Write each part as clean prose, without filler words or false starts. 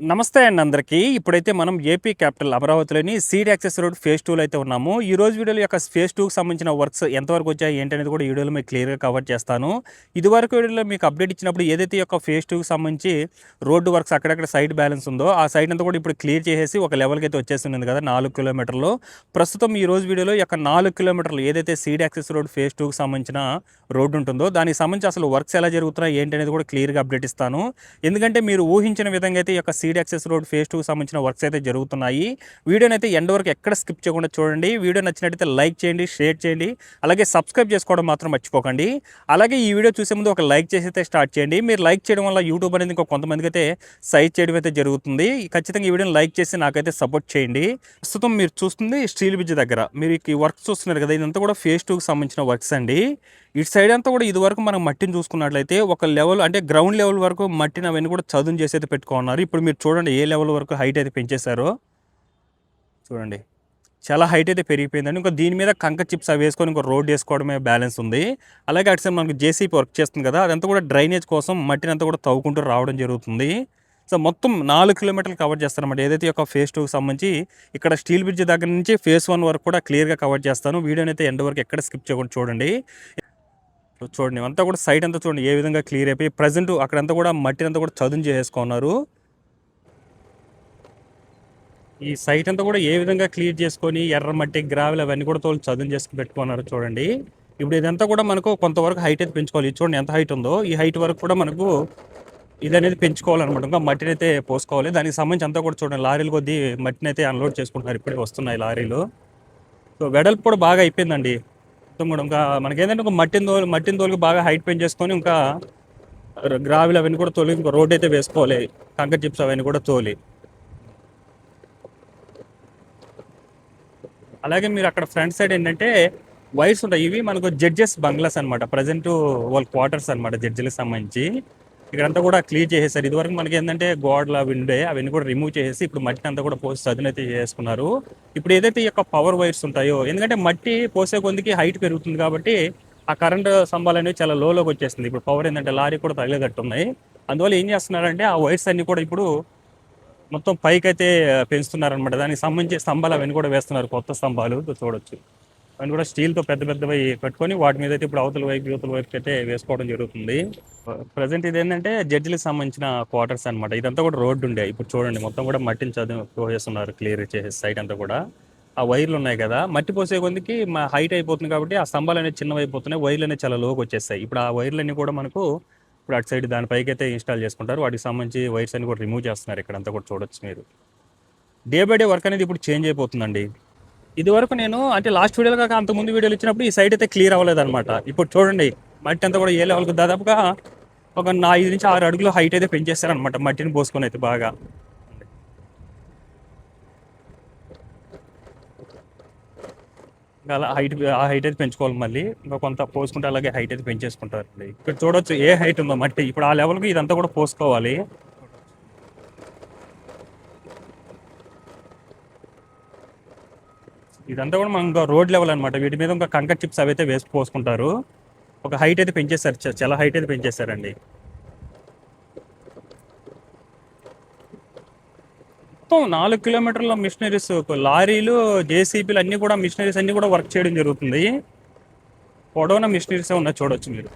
నమస్తే అండి అందరికీ. ఇప్పుడైతే మనం ఏపీ క్యాపిటల్ అమరావతిలోని సీడ్ యాక్సెస్ రోడ్ ఫేజ్ 2లో అయితే ఉన్నాము. ఈ రోజు వీడియోలో యొక్క ఫేజ్ 2కి సంబంధించిన వర్క్స్ ఎంతవరకు వచ్చాయి ఏంటనేది కూడా ఈ వీడియోలో మీకు క్లియర్‌గా కవర్ చేస్తాను. ఇదివరకు వీడియోలో మీకు అప్డేట్ ఇచ్చినప్పుడు ఏదైతే ఈ యొక్క ఫేజ్ 2కి సంబంధించి రోడ్డు వర్క్స్ అక్కడక్కడ సైడ్ బ్యాలెన్స్ ఉందో ఆ సైడ్ అంతా కూడా ఇప్పుడు క్లియర్ చేసేసి ఒక లెవెల్‌కి అయితే వచ్చేసింది కదా 4 కిలోమీటర్లు. ప్రస్తుతం ఈ రోజు వీడియోలో ఈ యొక్క 4 కిలోమీటర్లు ఏదైతే సీడ్ యాక్సెస్ రోడ్ ఫేజ్ 2కి సంబంధించిన రోడ్డు ఉంటుందో దానికి సంబంధించి అసలు వర్క్స్ ఎలా జరుగుతున్నాయి ఏంటనేది కూడా క్లియర్‌గా అప్డేట్ ఇస్తాను. ఎందుకంటే మీరు ఊహించిన విధంగా అయితే ఈ యొక్క సీడ్ యాక్సెస్ రోడ్ ఫేజ్ 2కి సంబంధించిన వర్క్స్ అయితే జరుగుతున్నాయి. వీడియోని అయితే ఎండ్ వరకు ఎక్కడ స్కిప్ చేయకుండా చూడండి. వీడియో నచ్చినట్టయితే లైక్ చేయండి, షేర్ చేయండి, అలాగే సబ్స్క్రైబ్ చేసుకోవడం మాత్రం మర్చిపోకండి. అలాగే ఈ వీడియో చూసే ముందు ఒక లైక్ చేసి అయితే స్టార్ట్ చేయండి. మీరు లైక్ చేయడం వల్ల యూట్యూబ్ అనేది ఇంకో కొంతమందికి అయితే సైజ్ చేయడం అయితే జరుగుతుంది. ఖచ్చితంగా ఈ వీడియోని లైక్ చేసి నాకైతే సపోర్ట్ చేయండి. ప్రస్తుతం మీరు చూస్తుంది స్టీల్ బ్రిడ్జ్ దగ్గర మీరు ఈ వర్క్ చూస్తున్నారు కదా, ఇదంతా కూడా ఫేజ్ 2కి సంబంధించిన వర్క్స్ అండి. ఇటు సైడ్ అంతా కూడా ఇది వరకు మనం మట్టిని చూసుకున్నట్లయితే ఒక లెవెల్ అంటే గ్రౌండ్ లెవెల్ వరకు మట్టిని అవన్నీ కూడా చదును చేసి అయితే పెట్టుకున్నారు. ఇప్పుడు మీరు చూడండి ఏ లెవెల్ వరకు హైట్ అయితే పెంచేశారో చూడండి. చాలా హైట్ అయితే పెరిగిపోయిందండి. ఇంకా దీని మీద కంక చిప్స్ అవి వేసుకొని ఇంకో రోడ్ వేసుకోవడమే బ్యాలెన్స్ ఉంది. అలాగే అటు సైడ్ మనకు జేసీపీ వర్క్ చేస్తుంది కదా, అదంతా కూడా డ్రైనేజ్ కోసం మట్టిని అంతా కూడా తవ్వుకుంటూ రావడం జరుగుతుంది. సో మొత్తం 4 కిలోమీటర్లు కవర్ చేస్తారన్నమాట. ఏదైతే ఒక ఫేజ్ 2కి సంబంధించి ఇక్కడ స్టీల్ బ్రిడ్జ్ దగ్గర నుంచి ఫేజ్ 1 వరకు కూడా క్లియర్గా కవర్ చేస్తాను. వీడియోని అయితే ఎండ్ వరకు ఎక్కడ స్కిప్ చేయకుండా చూడండి. చూడండి అంతా కూడా సైట్ అంతా చూడండి ఏ విధంగా క్లియర్ అయిపోయి ప్రజెంట్ అక్కడంతా కూడా మట్టిని అంతా కూడా చదును చేసుకున్నారు. ఈ సైట్ అంతా కూడా ఏ విధంగా క్లియర్ చేసుకొని ఎర్ర మట్టి గ్రావెల్ అవన్నీ కూడా తోలు చదును చేసుకుని పెట్టుకున్నారు చూడండి. ఇప్పుడు ఇదంతా కూడా మనకు కొంతవరకు హైట్ అయితే పెంచుకోవాలి. చూడండి ఎంత హైట్ ఉందో, ఈ హైట్ వరకు కూడా మనకు ఇది అనేది పెంచుకోవాలన్నమాట. ఇంకా మట్టిని అయితే పోసుకోవాలి. దానికి సంబంధించి అంతా కూడా చూడండి లారీలు కొద్దీ మట్టిని అయితే అన్లోడ్ చేసుకుంటున్నారు. ఇప్పుడే వస్తున్నాయి లారీలు. సో వెడల్పు కూడా బాగా అయిపోయిందండి మొత్తం కూడా. ఇంకా మనకేంటంటే ఒక మట్టిని తోలికి బాగా హైట్ పెంచేసుకొని ఇంకా గ్రావిల్ అవన్నీ కూడా తోలి ఇంకా రోడ్ అయితే వేసుకోవాలి. కంకర్ చిప్స్ అవన్నీ కూడా తోలి. అలాగే మీరు అక్కడ ఫ్రంట్ సైడ్ ఏంటంటే వైర్స్ ఉంటాయి. ఇవి మనకు జడ్జెస్ బంగ్లాస్ అనమాట. ప్రజెంట్ వాళ్ళ క్వార్టర్స్ అనమాట జడ్జిలకు సంబంధించి. ఇక్కడంతా కూడా క్లియర్ చేసేసారు. ఇదివరకు మనకి ఏంటంటే గోడలు అవి ఉండే అవన్నీ కూడా రిమూవ్ చేసేసి ఇప్పుడు మట్టి అంతా కూడా పోసి చదును అయితే చేసుకున్నారు. ఇప్పుడు ఏదైతే ఈ యొక్క పవర్ వైర్స్ ఉంటాయో, ఎందుకంటే మట్టి పోసే కొద్దికి హైట్ పెరుగుతుంది కాబట్టి ఆ కరెంట్ స్తంభాలు అనేవి చాలా లోలోకి వచ్చేస్తుంది. ఇప్పుడు పవర్ ఏంటంటే లారీ కూడా తగిలేటట్టు ఉన్నాయి. అందువల్ల ఏం చేస్తున్నారంటే ఆ వైర్స్ అన్ని కూడా ఇప్పుడు మొత్తం పైకి అయితే పెంచుతున్నారనమాట. దానికి సంబంధించి స్తంభాలు అవన్నీ కూడా వేస్తున్నారు, కొత్త స్తంభాలు చూడొచ్చు. అవన్నీ కూడా స్టీల్తో పెద్ద పెద్దవి పెట్టుకొని వాటి మీద అయితే ఇప్పుడు అవతల వైపు యువతల వైపు అయితే వేసుకోవడం జరుగుతుంది. ప్రజెంట్ ఇది ఏంటంటే జడ్జిలకు సంబంధించిన క్వార్టర్స్ అనమాట. ఇదంతా కూడా రోడ్డు ఉండే. ఇప్పుడు చూడండి మొత్తం కూడా మట్టిని చదువు పోసేస్తున్నారు, క్లియర్ చేసేసి సైడ్ అంతా కూడా. ఆ వైర్లు ఉన్నాయి కదా, మట్టి పోసే కొద్దికి మా హైట్ అయిపోతుంది కాబట్టి ఆ స్తంభాలు అనేవి చిన్నవి అయిపోతున్నాయి, వైర్లు అనేవి చాలా లోకి వచ్చేస్తాయి. ఇప్పుడు ఆ వైర్లన్నీ కూడా మనకు ఇప్పుడు అటు సైడ్ దానిపైకి అయితే ఇన్స్టాల్ చేసుకుంటారు. వాటికి సంబంధించి వైర్స్ అన్ని కూడా రిమూవ్ చేస్తున్నారు. ఇక్కడంతా కూడా చూడొచ్చు మీరు. డే బై డే వర్క్ అనేది ఇప్పుడు చేంజ్ అయిపోతుందండి. ఇది వరకు నేను అంటే లాస్ట్ వీడియోలో కాక అంతకుముందు వీడియోలు ఇచ్చినప్పుడు ఈ సైడ్ అయితే క్లియర్ అవ్వలేదు అనమాట. ఇప్పుడు చూడండి మట్టి అంతా కూడా ఏ లెవెల్కి దాదాపుగా ఒక 5 నుంచి 6 అడుగులు హైట్ అయితే పెంచేస్తారనమాట మట్టిని పోసుకొని అయితే బాగా. ఇంకా అలా ఆ హైట్ అయితే పెంచుకోవాలి. మళ్ళీ ఇంకా కొంత పోసుకుంటే అలాగే హైట్ అయితే పెంచేసుకుంటారు. ఇక్కడ చూడొచ్చు ఏ హైట్ ఉందో మట్టి. ఇప్పుడు ఆ లెవెల్కి ఇదంతా కూడా పోసుకోవాలి. ఇదంతా కూడా మనం ఇంకా రోడ్ లెవెల్ అనమాట. వీటి మీద ఇంకా కంకర్ చిప్స్ అవి అయితే వేసి పోసుకుంటారు. ఒక హైట్ అయితే పెంచేస్తారు, చాలా హైట్ అయితే పెంచేస్తారండి. మొత్తం 4 కిలోమీటర్ల మిషనరీస్, లారీలు, జేసీబీలు అన్నీ కూడా మిషనరీస్ అన్నీ కూడా వర్క్ చేయడం జరుగుతుంది. పొడవున మిషనరీస్ ఉన్నాయి చూడొచ్చు మీరు.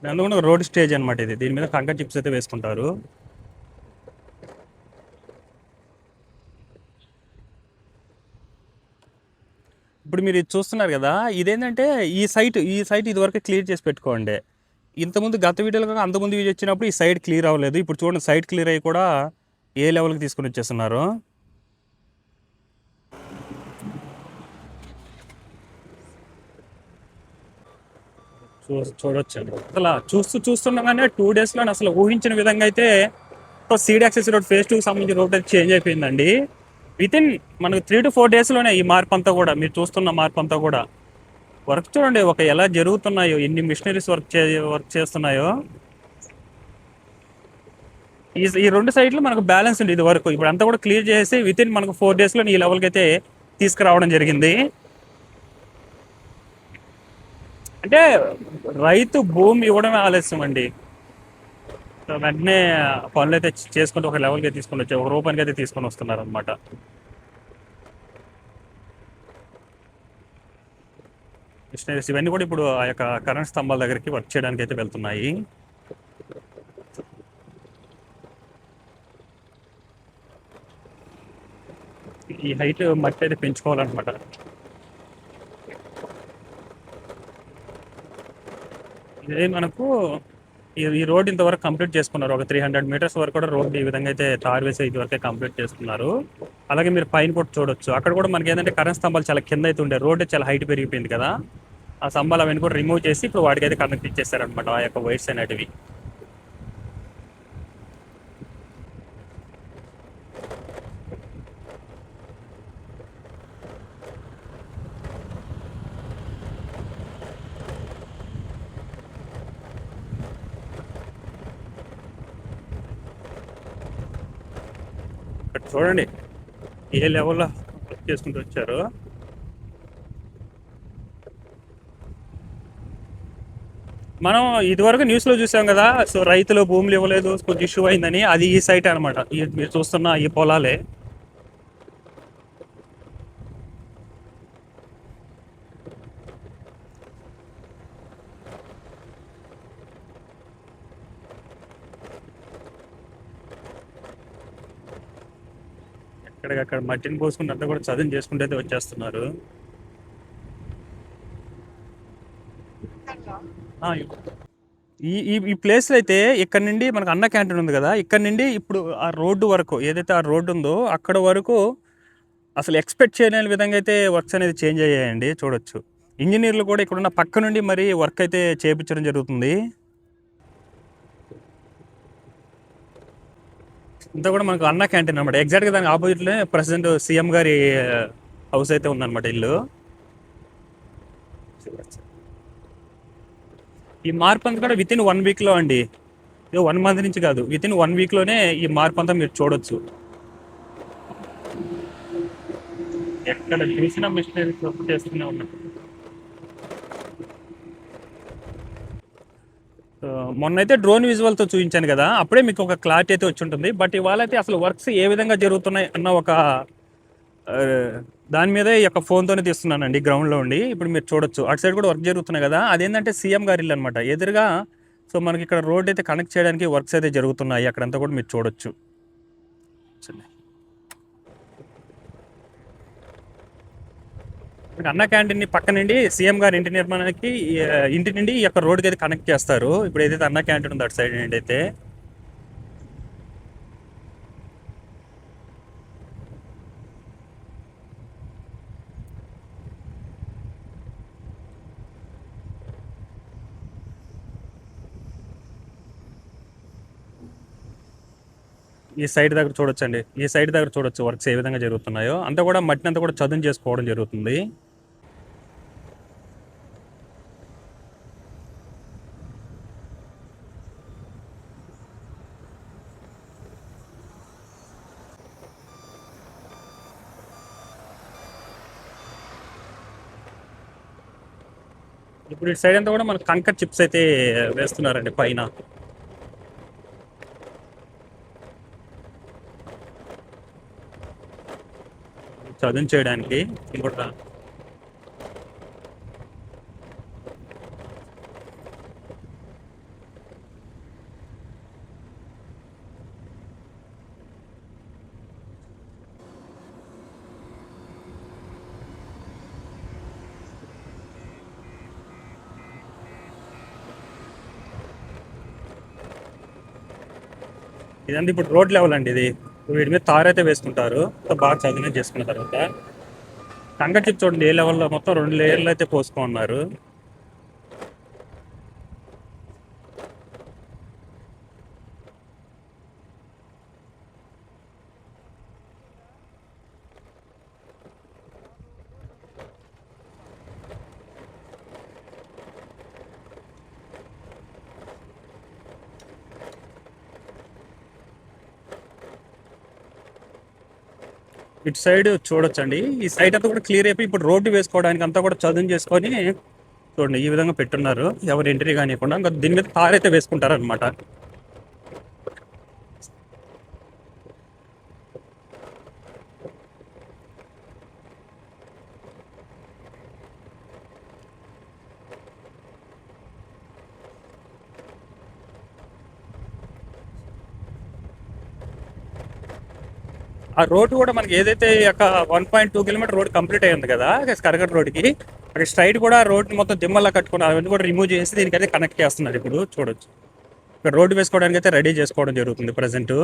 అందుకని రోడ్ స్టేజ్ అనమాట ఇది. దీని మీద కంకర్ చిప్స్ అయితే వేసుకుంటారు. ఇప్పుడు మీరు ఇది చూస్తున్నారు కదా, ఇదేంటంటే ఈ సైట్ ఇదివరకు క్లియర్ చేసి పెట్టుకోండి. ఇంతకుముందు గత వీడియోలో కాక అంతకుముందు వీడియో వచ్చినప్పుడు ఈ సైడ్ క్లియర్ అవ్వలేదు. ఇప్పుడు చూడండి సైడ్ క్లియర్ అయ్యి కూడా ఏ లెవెల్కి తీసుకుని వచ్చేస్తున్నారు. చూడొచ్చండి. అసలు చూస్తుండగానే 2 డేస్లో అసలు ఊహించిన విధంగా అయితే సీడ్ యాక్సెస్ రోడ్ ఫేజ్ 2కి సంబంధించిన రోడ్ అయితే చేంజ్ అయిపోయిందండి. వితిన్ మనకు 3 to 4 డేస్లోనే ఈ మార్పు అంతా కూడా, మీరు చూస్తున్న మార్పు అంతా కూడా. వర్క్ చూడండి ఒక ఎలా జరుగుతున్నాయో, ఎన్ని మిషనరీస్ వర్క్ చేస్తున్నాయో. ఈ 2 సైడ్లు మనకు బ్యాలెన్స్ ఉంది ఇది వరకు. ఇప్పుడు అంతా కూడా క్లియర్ చేసి వితిన్ మనకు 4 డేస్లో ఈ లెవెల్కి అయితే తీసుకురావడం జరిగింది. అంటే రైతు భూమి ఇవ్వడమే ఆలస్యం అండి. సో వెంటనే పనులు అయితే చేసుకుంటూ ఒక లెవెల్కి తీసుకొని వచ్చి ఒక రూపానికి అయితే తీసుకొని వస్తున్నారు అనమాట. మిషనరీస్ ఇవన్నీ కూడా ఇప్పుడు ఆ యొక్క కరెంట్ స్తంభాల దగ్గరికి వర్క్ చేయడానికి అయితే వెళ్తున్నాయి. ఈ హైట్ మట్టి అయితే పెంచుకోవాలన్నమాట. ఇదే మనకు ఈ రోడ్ ఇంతవరకు కంప్లీట్ చేసుకున్నారు. ఒక 300 మీటర్స్ వరకు కూడా రోడ్ ఈ విధంగా అయితే తార్ వేసి ఇది వరకే కంప్లీట్ చేస్తున్నారు. అలాగే మీరు పైన కూడా చూడొచ్చు, అక్కడ కూడా మనకి ఏంటంటే కరెంట్ స్తంభాలు చాలా కింద అయితే ఉండే, రోడ్ చాలా హైట్ పెరిగిపోయింది కదా. ఆ స్తంభాలు అవన్నీ కూడా రిమూవ్ చేసి ఇప్పుడు వాటికి అయితే కనెక్ట్ ఇచ్చేస్తారనమాట ఆ యొక్క వైర్స్ అనేటివి. ఇక్కడ చూడండి ఏ లెవెల్లో వర్క్ చేసుకుంటూ వచ్చారు. మనం ఇదివరకు న్యూస్ లో చూసాం కదా, సో రైతులు భూములు ఇవ్వలేదు కొంచెం ఇష్యూ అయిందని. అది ఈ సైట్ అనమాట, మీరు చూస్తున్న ఈ పొలాలే. ఎక్కడికక్కడ మట్టిని పోసుకుంటే అంతా కూడా చదును చేసుకుంటే అయితే వచ్చేస్తున్నారు. ఆ, ఈ ఈ ఈ ప్లేస్లో అయితే ఇక్కడ నుండి మనకు అన్న క్యాంటీన్ ఉంది కదా, ఇక్కడ నుండి ఇప్పుడు ఆ రోడ్డు వరకు ఏదైతే ఆ రోడ్డు ఉందో అక్కడ వరకు అసలు ఎక్స్పెక్ట్ చేయలేని విధంగా అయితే వర్క్స్ అనేది చేంజ్ అయ్యాయండి. చూడొచ్చు, ఇంజనీర్లు కూడా ఇక్కడున్న పక్క నుండి మరి వర్క్ అయితే చేయించడం జరుగుతుంది. ఇంత కూడా మనకు అన్న క్యాంటీన్ అనమాట. ఎగ్జాక్ట్గా దానికి ఆపోజిట్లోనే ప్రెసిడెంట్ సీఎం గారి హౌస్ అయితే ఉందన్నమాట, ఇల్లు. ఈ మార్పు అంతా కూడా విత్ ఇన్ 1 వీక్లో అండి, 1 మంత్ నుంచి కాదు, విత్ ఇన్ 1 వీక్లోనే ఈ మార్పు అంతా మీరు చూడొచ్చు. ఎక్కడ చూసినా మిషనరీస్ వర్క్ చేస్తూనే ఉన్నాయి. మొన్నైతే డ్రోన్ విజువల్తో చూపించాను కదా, అప్పుడే మీకు ఒక క్లారిటీ అయితే వచ్చి ఉంటుంది. బట్ ఇవాళ అయితే అసలు వర్క్స్ ఏ విధంగా జరుగుతున్నాయి అన్న ఒక ఆ, దాని మీద ఈ యొక్క ఫోన్తోనే తీస్తున్నానండి గ్రౌండ్లో ఉండి. ఇప్పుడు మీరు చూడొచ్చు అటు సైడ్ కూడా వర్క్ జరుగుతున్నాయి కదా, అదేంటంటే సీఎం గారి ఇల్లు అనమాట ఎదురుగా. సో మనకి ఇక్కడ రోడ్ అయితే కనెక్ట్ చేయడానికి వర్క్స్ అయితే జరుగుతున్నాయి, అక్కడంతా కూడా మీరు చూడొచ్చు. అన్న క్యాంటీన్ పక్క నుండి సీఎం గారి ఇంటి నిర్మాణానికి ఇంటి నుండి ఈ యొక్క రోడ్కి అయితే కనెక్ట్ చేస్తారు. ఇప్పుడు ఏదైతే అన్న క్యాంటీన్ ఉందో అటు సైడ్ నుండి అయితే ఈ సైడ్ దగ్గర చూడొచ్చు అండి, ఈ సైడ్ దగ్గర చూడొచ్చు వర్క్స్ ఏ విధంగా జరుగుతున్నాయో. అంతా కూడా మట్టిని అంతా కూడా చదును చేసుకోవడం జరుగుతుంది. ఇప్పుడు ఇటు సైడ్ అంతా కూడా మనకు కంకర్ చిప్స్ అయితే వేస్తున్నారండి పైన, చదును చేయడానికి. ఇంకోటి ఇదంతా ఇప్పుడు రోడ్ లెవెల్ అండి ఇది. వీటి మీద తార్ అయితే వేసుకుంటారు, బాగా చదును చేసుకున్న తర్వాత. కంకర్ చిప్ చూడండి ఏ లెవెల్లో, మొత్తం 2 లేయర్లు అయితే పోసుకున్నారు. ఇటు సైడ్ చూడొచ్చండి. ఈ సైడ్ అంతా కూడా క్లియర్ అయిపోయి ఇప్పుడు రోడ్డు వేసుకోవడానికి అంతా కూడా చదును చేసుకొని చూడండి ఈ విధంగా పెట్టున్నారు. ఎవరు ఎంట్రీ కానివ్వకుండా ఇంకా దీని మీద తార్ అయితే వేసుకుంటారు అనమాట. ఆ రోడ్ కూడా మనకి ఏదైతే ఒక 1.2 కిలోమీటర్ రోడ్ కంప్లీట్ అయ్యింది కదా కరగట్ రోడ్కి, అక్కడ స్ట్రైట్ కూడా రోడ్ మొత్తం దిమ్మల్లా కట్టుకున్నారు. అవన్నీ కూడా రిమూవ్ చేసి దీనికైతే కనెక్ట్ చేస్తున్నారు. ఇప్పుడు చూడొచ్చు ఇక్కడ రోడ్డు వేసుకోవడానికి అయితే రెడీ చేసుకోవడం జరుగుతుంది ప్రజెంట్.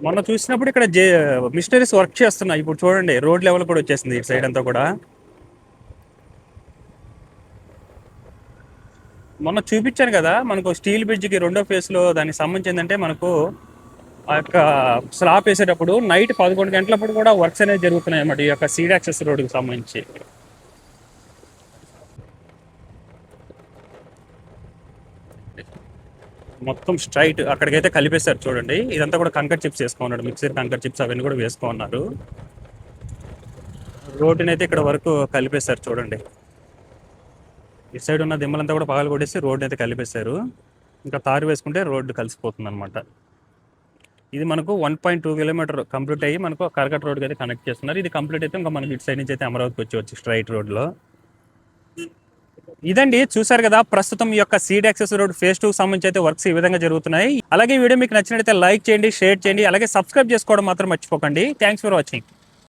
మొన్న చూసినప్పుడు ఇక్కడ మిషనరీస్ వర్క్ చేస్తున్నాయి. ఇప్పుడు చూడండి రోడ్ లెవెల్ కూడా వచ్చేసింది ఇటు సైడ్ అంతా కూడా. మొన్న చూపించాను కదా మనకు స్టీల్ బ్రిడ్జ్కి రెండో ఫేజ్లో దానికి సంబంధించి ఏంటంటే మనకు ఆ యొక్క స్లాబ్ వేసేటప్పుడు నైట్ 11 గంటలప్పుడు కూడా వర్క్స్ అనేవి జరుగుతున్నాయి అన్నమాట ఈ యొక్క సీడ్ యాక్సెస్ రోడ్కి సంబంధించి. మొత్తం స్ట్రైట్ అక్కడికైతే కలిపేశారు చూడండి. ఇదంతా కూడా కంకర్ చిప్స్ వేసుకున్నాడు, మిక్సర్ కంకర్ చిప్స్ అవన్నీ కూడా వేసుకున్నారు. రోడ్డుని అయితే ఇక్కడ వరకు కలిపేశారు చూడండి. ఇటు సైడ్ ఉన్న దిమ్మలంతా కూడా పగలు కొట్టేసి రోడ్డు అయితే కలిపేశారు. ఇంకా తారు వేసుకుంటే రోడ్డు కలిసిపోతుంది అనమాట. ఇది మనకు 1.2 కిలోమీటర్ కంప్లీట్ అయ్యి మనకు కరకట్ రోడ్కి అయితే కనెక్ట్ చేస్తున్నారు. ఇది కంప్లీట్ అయితే ఇంకా మనకి ఇటు సైడ్ నుంచి అయితే అమరావతికి వచ్చి స్ట్రైట్ రోడ్లో. ఇదండి చూసారు కదా ప్రస్తుతం ఈ యొక్క సీడ్ యాక్సెస్ రోడ్ ఫేజ్ 2 సంబంధించి అయితే వర్క్స్ ఈ విధంగా జరుగుతున్నాయి. అలాగే వీడియో మీకు నచ్చినట్లయితే లైక్ చేయండి, షేర్ చేయండి, అలాగే సబ్స్క్రైబ్ చేసుకోవడం మాత్రం మర్చిపోకండి. Thanks for watching.